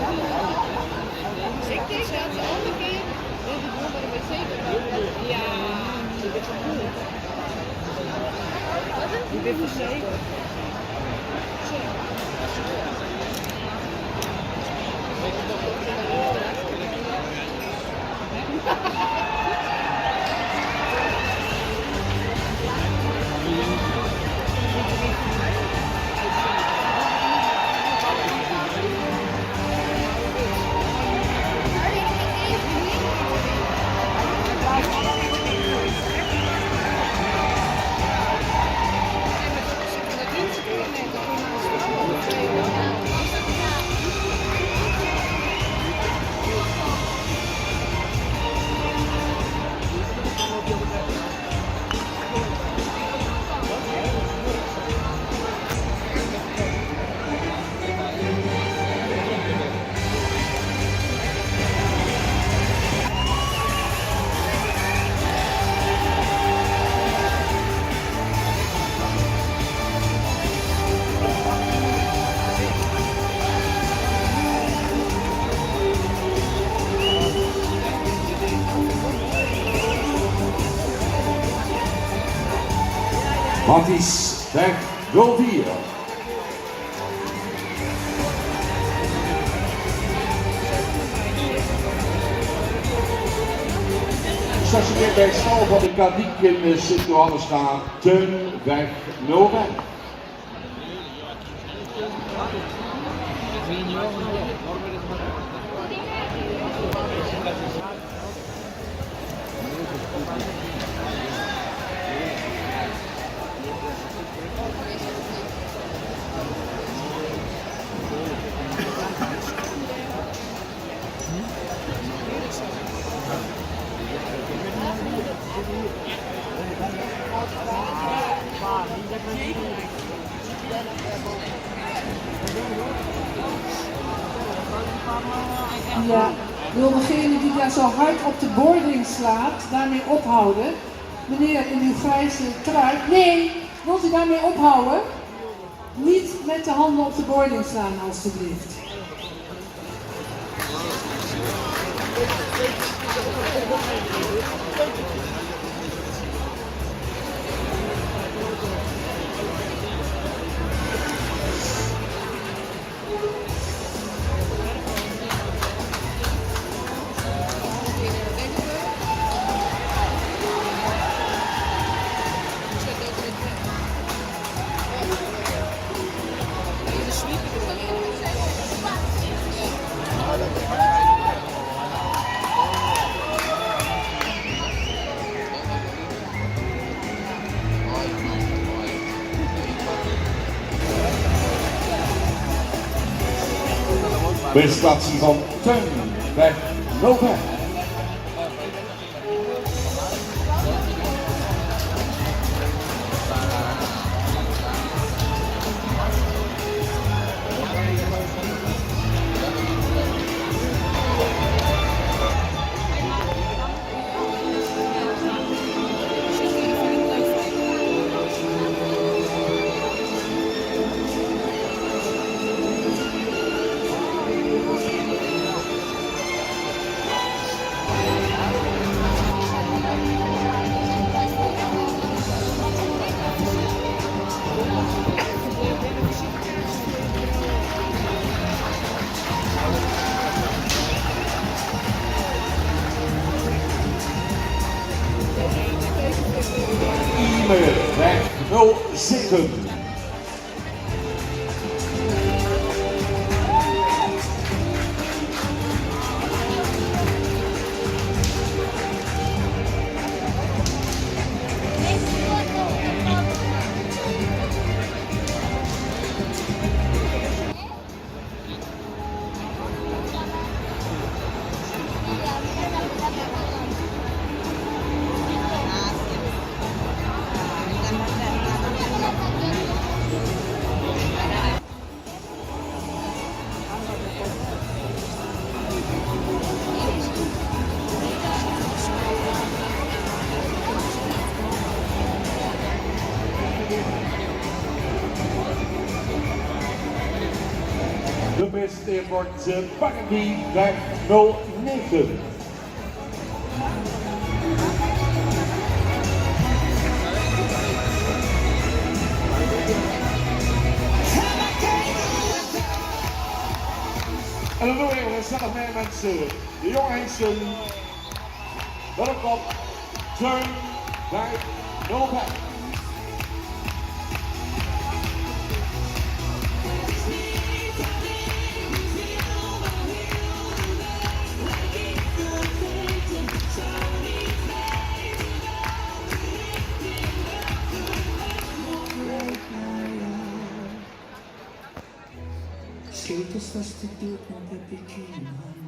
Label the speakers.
Speaker 1: Ik denk dat de andere keer dit is wel bij de wc. Ja, dit is wel goed. Wat is dit? Dit is zeker.
Speaker 2: Matthijs Weg 04. Stationeerd bij het stal van de Kadiek in Sint-Johannesstraat, Teunweg 05.
Speaker 3: Ja, wil degene die daar zo hard op de boarding slaat, daarmee ophouden? Meneer in uw grijze trui. Nee, wilt u daarmee ophouden? Niet met de handen op de boarding slaan, alstublieft.
Speaker 2: Presentatie van Teunweg 05. Weg 07. Gepresenteerd wordt Baggy, weg 09. En dan doen we even gezellig mee mensen. De jonge Hengsten. Welkom. Turn back, no back.
Speaker 3: Scheetels was te dood, maar heb ik geen man.